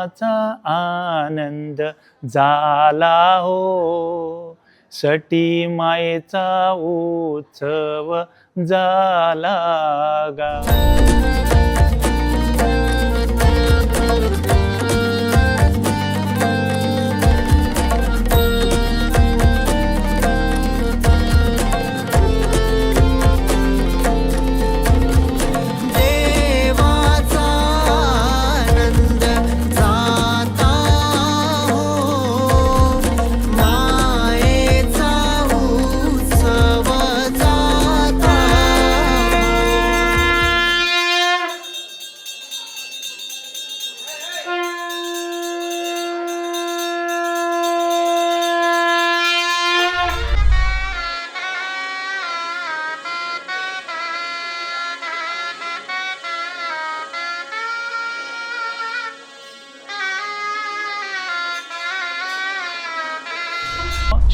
देवाचा आनंद झाला हो, सटी मायेचा उत्सव झाला गा.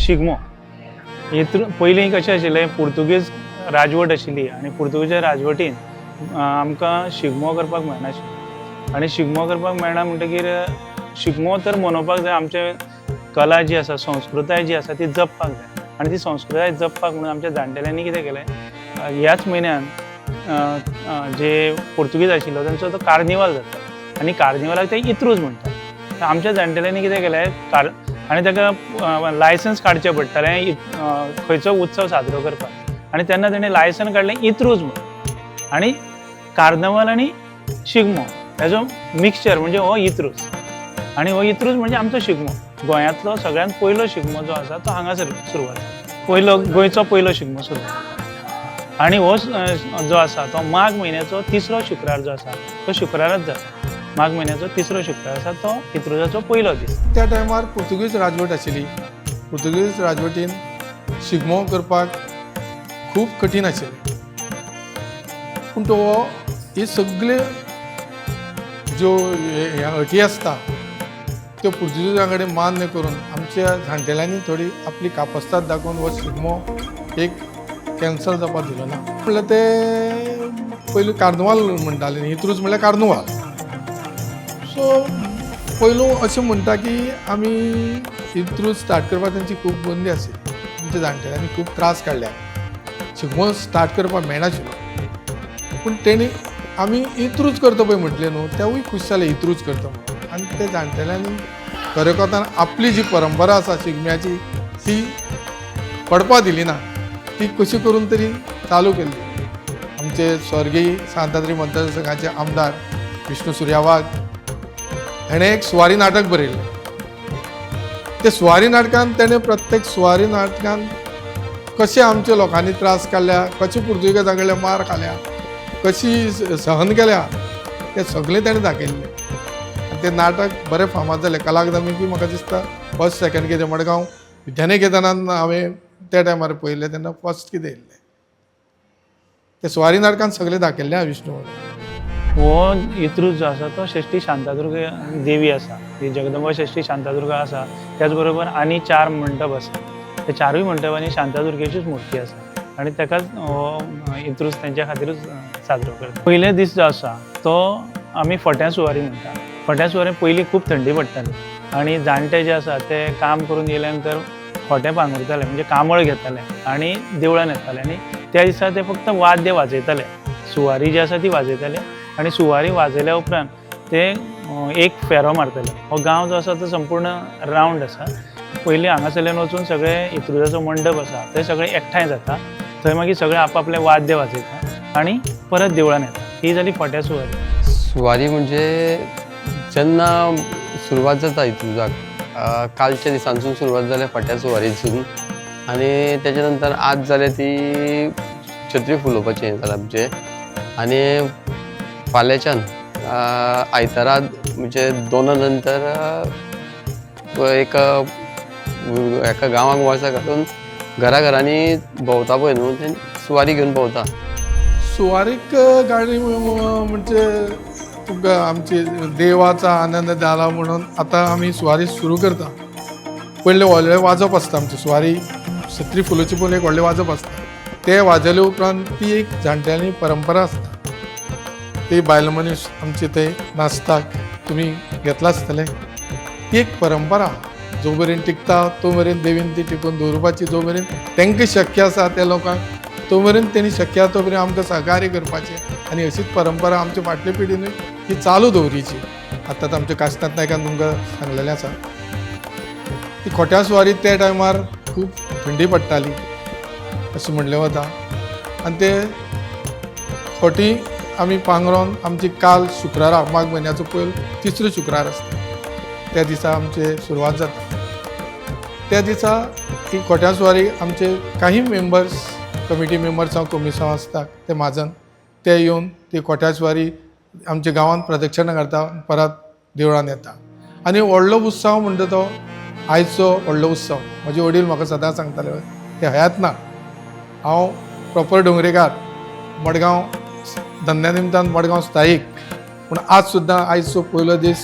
शिगमो पयलीं कशें आशिल्लें, पुर्तुगीज राजवट आशिल्ली आनी पुर्तुगीज राजवटीन आमकां शिगमो करपाक मेळनाशिल्लो. आनी शिगमो करपाक मेळना म्हणटकीर शिगमो तर मनोवपाक जाय, आमचे कला जी आसा, संस्कृताय जी आसा ती जपपाक जाय. आनी ती संस्कृताय जपपाक म्हणून आमच्या जाणटेल्यांनी कितें केलें, ह्याच म्हयन्यान जे पुर्तुगीज आशिल्लो तांचो तो कार्निवाल जाता आनी कार्निवालाक ते इत्रूज म्हणटात. आमच्या जाणटेल्यांनी कितें केलें, आनी ताका लायसन्स काडचें पडटालें खंयचो उत्सव साजरो करपाक. आनी तेन्ना ताणें लायसन काडलें इत्रूज म्हणून. आनी कार्नवाल आनी शिगमो हेजो मिक्सचर म्हणजे हो इत्रूज. आनी हो इत्रूज म्हणजे आमचो शिगमो. गोंयांतलो सगळ्यांत पयलो शिगमो जो आसा तो हांगासर सुरवात, गोंयचो पयलो शिगमो सुरवात. आनी हो जो आसा तो माघ म्हयन्याचो तिसरो शुक्रार जो आसा तो शुक्रारच जाता. माघ म्हयन्याचो तिसरो शुक्रार आसा तो इत्रुजाचो पयलो दीस. त्या टायमार पुर्तुगीज राजवट आशिल्ली. पुर्तुगीज राजवटीन शिगमो करपाक खूब कठीण आशिल्लें. पूण तो हे सगळे ज्यो अटी आसता त्यो पुर्तुगीजां कडेन मान्य करून आमच्या जाणटेल्यांनी थोडी आपली कापस्ताद दाखोवन हो शिगमो एक कॅन्सल जावपाक दिलो ना. म्हणल्यार ते पयलीं कार्नवाल म्हणटाले, इत्रूज म्हणल्यार कार्नवाल. सो पयलू अशें म्हणटा की आमी इत्रूज स्टार्ट करपाक तांची खूब बंदी आशिल्ली. आमच्या जाणटेल्यांनी खूब त्रास काडल्या, शिगमो स्टार्ट करपाक मेळनाशिल्लो. पूण तेणी आमी इत्रूज करता पळय म्हटलें न्हू, तेवूय खूश जाले इत्रूज करता म्हणून. आनी ते जाणटेल्यांनी खरें कोतान आपली जी परंपरा आसा शिगम्याची ती पडपा दिली ना, ती कशी करून तरी चालू केल्ली. आमचे स्वर्गीय सांताद्री मतदारसंघाचे आमदार विष्णू सुर्या वाघ हेणें एक सुवारी नाटक बरयल्लें. ते सुवारी नाटकान तेणें प्रत्येक सुवारी नाटकान कशे आमच्या लोकांनी त्रास काडल्या, कशे पुर्तुगेजां कडल्यान मार खाल्या, कशी सहन केल्या, तें सगळें तेणें दाखयल्लें. तें नाटक बरें फामाद जालें. कलाकादमीकूय म्हाका दिसता फर्स्ट सेकंड कितें मडगांव विद्यानिकेतनान हांवें त्या टायमार पळयल्लें तेन्ना फर्स्ट कितें येयल्लें. ते सुवारी नाटकान सगळें दाखयल्लें विष्णू. हो इत्रूज जो आसा तो षष्ठी शांतादुर्गा देवी आसा, ही जगदंबा षष्ठी शांतादुर्गा आसा. त्याच बरोबर आनी 4 मंडप आसा. ते 4य मंडपांनी शांतादुर्गेचीच मुर्ती आसा आनी ताकाच हो इत्रूज तेंच्या खातीरूच साजरो करता. पयले दीस जो आसा तो आमी फोट्यां सुवारी म्हणटा. फोट्यां सुवारी पयलीं खूब थंडी पडटाली आनी जाणटे जे आसा ते काम करून येयल्या नंतर खोटें पांगरताले म्हणजे कांबळ घेताले आनी देवळान येताले. आनी त्या दिसा ते फक्त वाद्य वाजयताले, सुवारी जी आसा ती वाजयताले. आनी सुवारी वाजयल्या उपरांत ते एक फेरो मारतले. हो गांव जो आसा तो संपूर्ण रावंड आसा. पयलीं हांगासरल्यान वचून सगळे इत्रुजाचो मंडप आसा थंय सगळे एकठांय जाता. थंय मागीर सगळे आपआपले वाद्य वाजयता आनी परत देवळान येता. ही जाली फोट्या सुवारी. सुवारी म्हणजे जेन्ना सुरवात जाता इत्रुजाक, कालच्या दिसांसून सुरवात जाल्या फाट्या सुवारीसून. आनी तेच्या नंतर आज जाल्या ती छत्री फुलोवपाचें हें जालां आमचें. आनी फाल्यांच्यान आयतारा म्हणजे 2 नंतर एका गांवाक वर्सा काडून घराघरांनी भोंवता पळय न्हू, ते सुवारी घेवन भोंवता. सुवारीक गाडी म्हणजे तुमकां आमची देवाचा आनंद जाला म्हणून आतां आमी सुवारी सुरू करता. पयलें व्हडलें वाजप आसता आमची सुवारी, छत्री फुलोवची पयलीं एक व्हडलें वाजप आसता. ते वाजयले उपरांत ती एक जाणट्यांनी परंपरा आसता. ती बायल मनीस आमचे थंय नाचतात तुमी घेतला आसतलें ती एक परंपरा जो मेरेन टिकता तो मेरेन देवीन ती टिकून दवरपाची जो मेरेन तांकां शक्य आसा त्या लोकांक तो मेरेन तेणी शक्य आसा तो मेरेन आमकां सहकार्य करपाचें आनी अशीच परंपरा आमच्या फाटले पिढीनूय ही चालू दवरची. आतां आमच्या काशिनाथ नायकान तुमकां सांगलेलें आसा ती खोट्या सुवारीत त्या टायमार खूब थंडी पडटाली अशें म्हणलें वता आनी ते खोटी आमी पांगरोन आमची काल शुक्रारा माघ म्हयन्याचो पयलो तिसरो शुक्रार आसता त्या दिसा आमचे सुरवात जाता. त्या दिसा ही खोट्या सुवारी आमचे काही मेंबर्स कमिटी मेंबर्स हांव कमिसांव आसता ते म्हाजन ते येवन ती खोट्या सुवारी आमच्या गांवांत प्रदक्षिणां करता परत देवळान येता. आनी व्हडलो उत्सव म्हणटा तो आयचो व्हडलो उत्सव म्हजे वडील म्हाका सदां सांगताले ते हयात ना हांव प्रॉपर डोंगरेकार मडगांव धंद्या निमतान मडगांव स्थायीक पूण आज सुद्दां आयचो पयलो दीस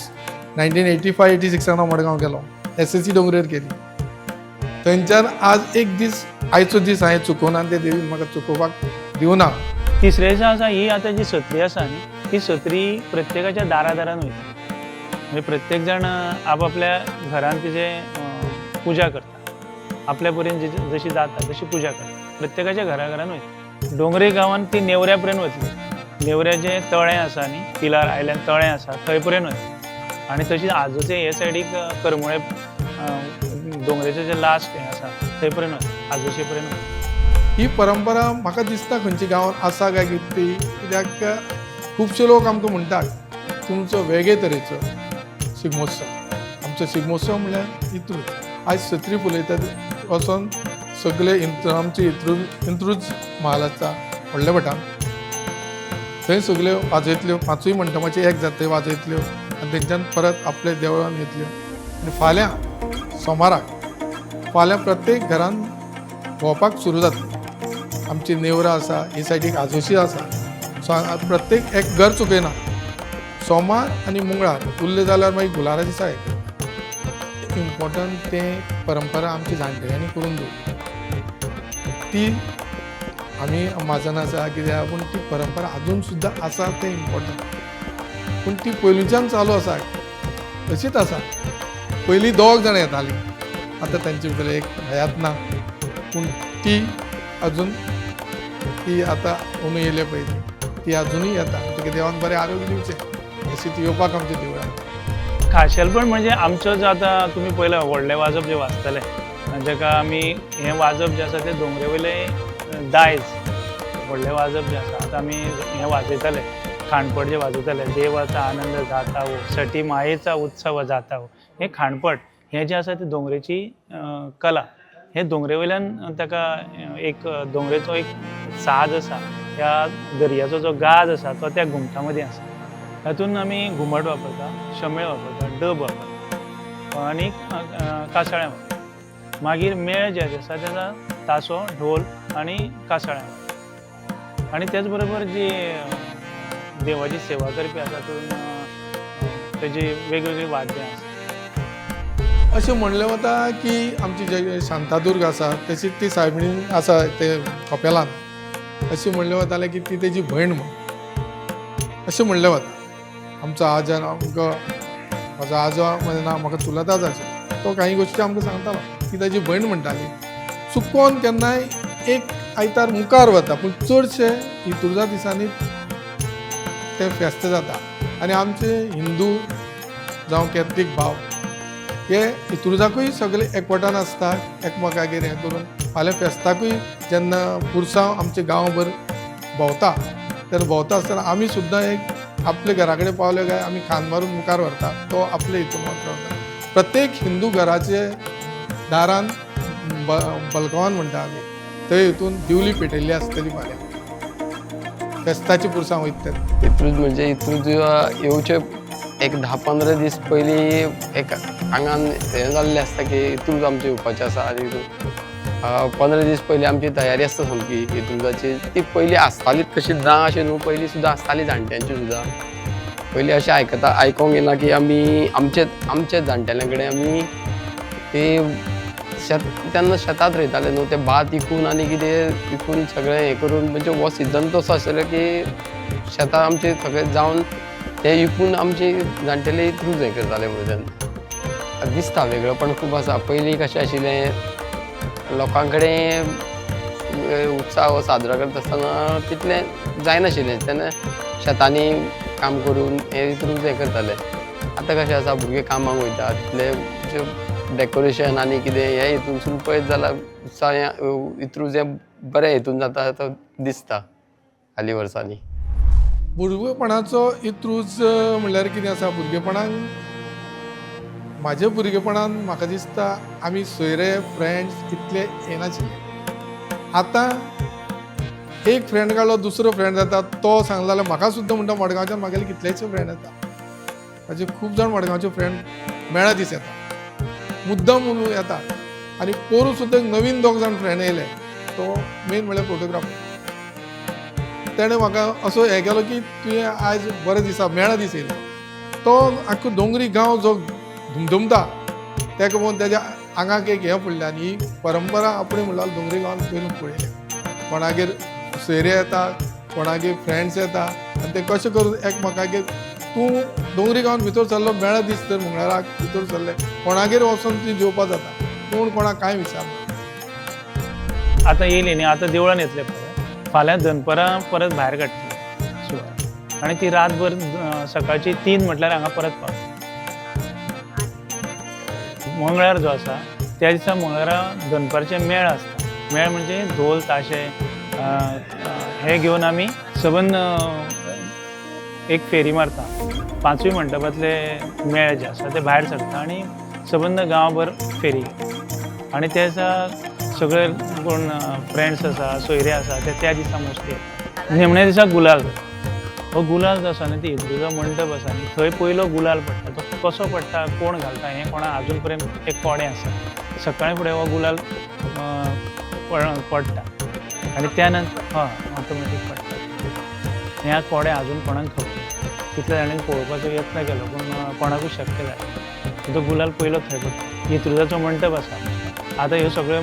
1985-86 हांव मडगांव गेलो SSC डोंगरेर केली थंयच्यान आज एक दीस आयचो दीस हांवें चुकोवन आनी ते देवीन म्हाका चुकोवपाक दिवना. तिसरे दिसा आसा ही आतां जी सत्री आसा न्ही ती सत्री प्रत्येकाच्या दारादारान वयता म्हणजे प्रत्येक जाण आपापल्या घरान तिचे पुजा करता आपल्या परीन जशी जाता तशी पुजा करता प्रत्येकाच्या घराघरान वयता. डोंगरे गांवांत ती नेवऱ्या पर्यंत वतली नेवऱ्याचें तळें आसा न्ही पिलार आयल्यान तळें आसा थंय पर्यंत वयता आनी तशीच आजूचे हे सायडीक करमळे डोंगरेचें जे लास्ट हें आसा थंय पर्यंत वयता आजूचे पर्यंत वयता. ही परंपरा म्हाका दिसता खंयच्या गांवांत आसा काय कितें कित्याक खुबशे लोक आमकां म्हणटात तुमचो वेगळे तरेचो शिगमोत्सव. आमचो शिगमोत्सव म्हणल्यार इत्रूज आयज सत्री फुलयतात वचोन सगळे आमचे इंत्रूज महाल आसा व्हडल्या भटान थंय सगल्यो वाजयतल्यो पांचूय मंडपाचे एक जाता वाजयतल्यो आनी तेंच्यान परत आपल्या देवळान येतल्यो आनी फाल्यां सोमाराक फाल्यां प्रत्येक घरान भोंवपाक सुरू जाता. आमची नेवरां आसा ही सायडीक आजोशी आसा सो प्रत्येक एक घर चुकयना सोमार आनी मंगळार उरले जाल्यार मागीर गुलारा दिसा इम्पॉर्टंट तें परंपरा आमची जाणटेल्यांनी करून दवरली ती आमी म्हाजन आसा कित्याक पूण ती परंपरा अजून सुद्दां आसा तें इम्पॉर्टंट पूण ती पयलींच्यान चालू आसा तशीच आसा. पयलीं दोग जाणां येतालीं आतां तांचे भितर एक हयात ना पूण ती अजून ती आतां अंदू येयले पळय ती अजुनूय येता तुका देवान बरें आरोग्य दिवचें अशी ती येवपाक आमच्या देवळान. खाशेलपण म्हणजे आमचो जो आतां तुमी पळयला व्हडलें वाजप जें वाजताले जाका आमी हें वाजप जें आसा तें दोंगरे वयलें दायज व्हडलें वाजप जें आसा आतां आमी हें वाजयताले खाणपट जें वाजयताले देवाचा आनंद जाता हो सटी मायेचा उत्सव जाता हो हें खाणपट हें जें आसा ती दोंगरेची कला हें दोंगरे वयल्यान ताका एक दोंगरेचो एक साज आसा त्या दर्याचो जो गाज आसा तो त्या घुमटा मदीं आसा तातूंत आमी घुमट वापरता शमेळ वापरता डब वापरता आनी कासाळें वापरता मागीर मेळ जे आसा तेचा तासो ढोल आनी कासाळें वापरता आनी तेच बरोबर जी देवाची सेवा करपी आसा तातूंत तेजी वेगवेगळी वाद्यां आसा. अशें म्हणलें वता की आमची जे शांतादुर्ग आसा तशीच ती सायबीण आसा ते कपेलान अशें म्हणलें वतालें की ती तेजी भयण म्हूण अशें म्हणलें वता. आमचो आजन आमकां म्हजो आजो म्हजें नांव म्हाका चुलता जाचो तो काही गोश्टी आमकां सांगतालो ती ताजी भयण म्हणटाली. चुकोन केन्नाय एक आयतार मुखार वता पूण चडशे इतुर्जा दिसांनी ते फेस्त जाता आनी आमचे हिंदू जावं कॅथलीक भाव हे इतुर्जाकूय सगळे एकवटान आसता एकमेकागेर हें करून फाल्यां फेस्ताकूय जेन्ना पुरसांव आमचे गांवभर भोंवता तेन्ना भोंवता आसतना आमी सुद्दां एक आपले घरा कडेन पावले काय आमी खांद मारून मुखार व्हरता तो आपले हितून वता. प्रत्येक हिंदू घराचे दारान बलकवान म्हणटा आमी थंय हितून दिवली पेटयल्ली आसतली फाल्यां फेस्ताची पुरसांव वयता. इतरूच म्हणजे इतरूच येवचे एक 10-15 दीस पयलीं एक आंगान हें जाल्लें आसता की इतरूच आमचें येवपाचें आसा आनी 15 दीस पयलीं आमची तयारी आसता सामकी इतरूजाची ती पयलीं आसतालीच तशी ना अशें न्हू पयलीं सुद्दां आसताली जाणट्यांची सुद्दां पयलीं अशें आयकोंक येना की आमी आमचे जाणटेल्यां कडेन आमी ते तेन्ना शेतांत रोयताले न्हू ते भात इकून आनी कितें इकून सगळें हें करून म्हणजे हो सिजन तसो आसलो की शेतां आमचे सगळें जावन ते विकून आमचे जाणटेले इतरूच हें करताले म्हणून दिसता वेगळेपण खूब आसा. पयलीं कशें आशिल्लें लोकां कडेन उत्सव साजरो करता आसतना तितलें जायनाशिल्लें. तेन्ना शेतांनी काम करून हे इतरूच हें करताले. आतां कशें आसा भुरगे कामाक वयता तितले डेकोरेशन आनी कितें हे हितूनसून पळयत जाल्यार उत्सव इतरूच हें बरें हितून जाता तो दिसता हालीं वर्सांनी. भुरगेपणाचो इतरूच म्हणल्यार कितें आसा, भुरगेपणांत म्हाज्या भुरगेपणांत म्हाका दिसता आमी सोयरे फ्रेंड्स इतले येनाशिल्ले. आतां एक फ्रेंड काडलो दुसरो फ्रेंड जाता, तो सांगलो जाल्यार म्हाका सुद्दां म्हणटा मडगांवच्यान म्हागेले कितलेशे फ्रेंड येता. म्हाजे खूब जाण मडगांवचे फ्रेंड मेळा दीस येता, मुद्दम म्हणून येता. आनी पोरू सुद्दां एक नवीन 2 जाण फ्रेंड येयले, तो मेन म्हणल्यार फोटोग्राफर. तेणें म्हाका असो हें केलो की तुवें आयज बरे दिसा मेळा दीस येयलो. तो आख्खो दोंगरी गांव जो धुमधुमता तेका पळोवन तेज्या आंगाक एक हें पडलें. आनी ही परंपरा आपणें म्हणल्यार दोंगरी गांवांत पयलू पळयलें. कोणागेर सोयरे येता, कोणागेर फ्रेंड्स येता, आनी ते कशें करून एकमेकागेर तूं दोंगरी गांवांत भितर सरलो मेळा दीस तर मंगळाराक भितर सरले कोणागेर वचून ती जेवपा जाता, कोण कोणाक कांय विचारना. आतां येयली न्ही, आतां देवळान येतले पळय, फाल्यां दनपरां परत भायर काडटली शिवाय आनी ती रातभर सकाळची 3 म्हटल्यार हांगा परत पावतली. मंगळार जो आसा त्या दिसा मंगळारा दनपारचे मेळ आसता. मेळ म्हणजे ढोल ताशे हे घेवन आमी सबंद एक फेरी मारता. 5वी मंडपांतले मेळ जे आसा ते भायर सरता आनी सबंद गांवभर फेरी घेता. आनी त्या दिसा सगळे कोण फ्रेंड्स आसा सोयरे आसा ते त्या दिसा मोस्टली येता. निमण्या दिसा गुलाल जाता. हो गुलाल जो आसा न्ही ती हिंदूचो मंडप आसा न्ही थंय पयलो गुलाल पडटा. तो कसो पडटा, कोण घालता हें कोणा अजून पर्यंत एक कोडे आसा. सकाळी फुडें हो गुलाल पडटा आनी त्या नंतर ऑटोमॅटीक पडटा. ह्या कोडे अजून कोणाक खबर कितल्या जाणांनी पळोवपाचो यत्न केलो पूण कोणाकूच शक्य जालें. तो गुलाल पयलो थंय पडटा. इंत्रुजाचो मंडप आसा. आतां ह्यो सगळ्यो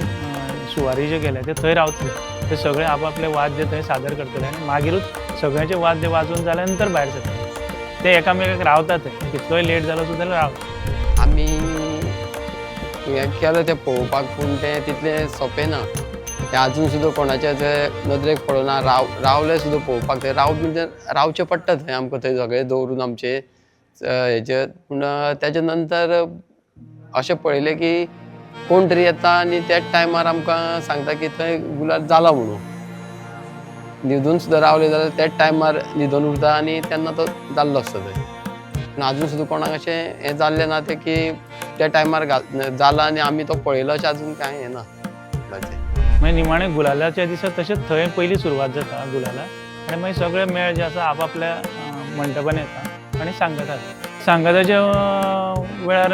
सुवारी जे गेले ते थंय रावतले. ते सगळे आपापले वाद्य थंय सादर करतले आनी मागीरूच सगळ्यांचे वाद्य वाजोवन जाल्या नंतर भायर सरतले. ते एकामेकाक रावतात थंय, कितलोय लेट जालो सुद्दां रावता. आमी हें केलें तें पळोवपाक पूण तें तितलें सोंपें ना. तें आजून सुद्दां कोणाच्या थंय नदरेक पडना. रावले सुद्दां पळोवपाक थंय म्हणजे रावचें पडटा थंय आमकां थंय सगळें दवरून आमचे हेचे. पूण तेच्या नंतर अशें पळयलें की कोण तरी येता आनी त्याच टायमार आमकां सांगता की थंय गुलाल जाला म्हणून. न्हिदून सुद्दां रावले जाल्यार त्याच टायमार न्हिदून उरता आनी तेन्ना तो जाल्लो आसता थंय. पूण आजून सुद्दां कोणाक अशें हें जाल्लें ना तें की त्या टायमार जाला आनी आमी तो पळयलो अशें आजून कांय हें ना. मागीर निमाणे गुलालाच्या दिसा तशेंच थंय पयली सुरवात जाता गुलाला आनी मागीर सगळे मेळ जे आसा आपापल्या मंडपान येता आनी सांगतात. सांगताच्या वेळार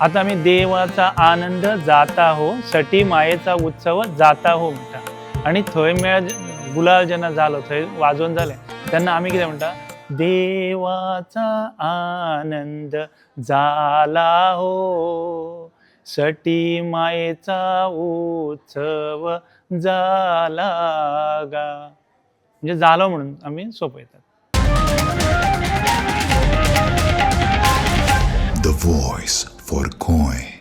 आतां आमी देवाचा आनंद जाता हो, सटी मायेचा उत्सव जाता हो म्हणटा. आनी थंय मेळ गुलाल जेन्ना जालो थंय वाजोवन जालें तेन्ना आमी कितें म्हणटा, देवाचा आनंद जाला हो, सटी मायेचा उत्सव झाला गा. म्हणजे जालो म्हणून आमी सोंपयतात. The voice for coin.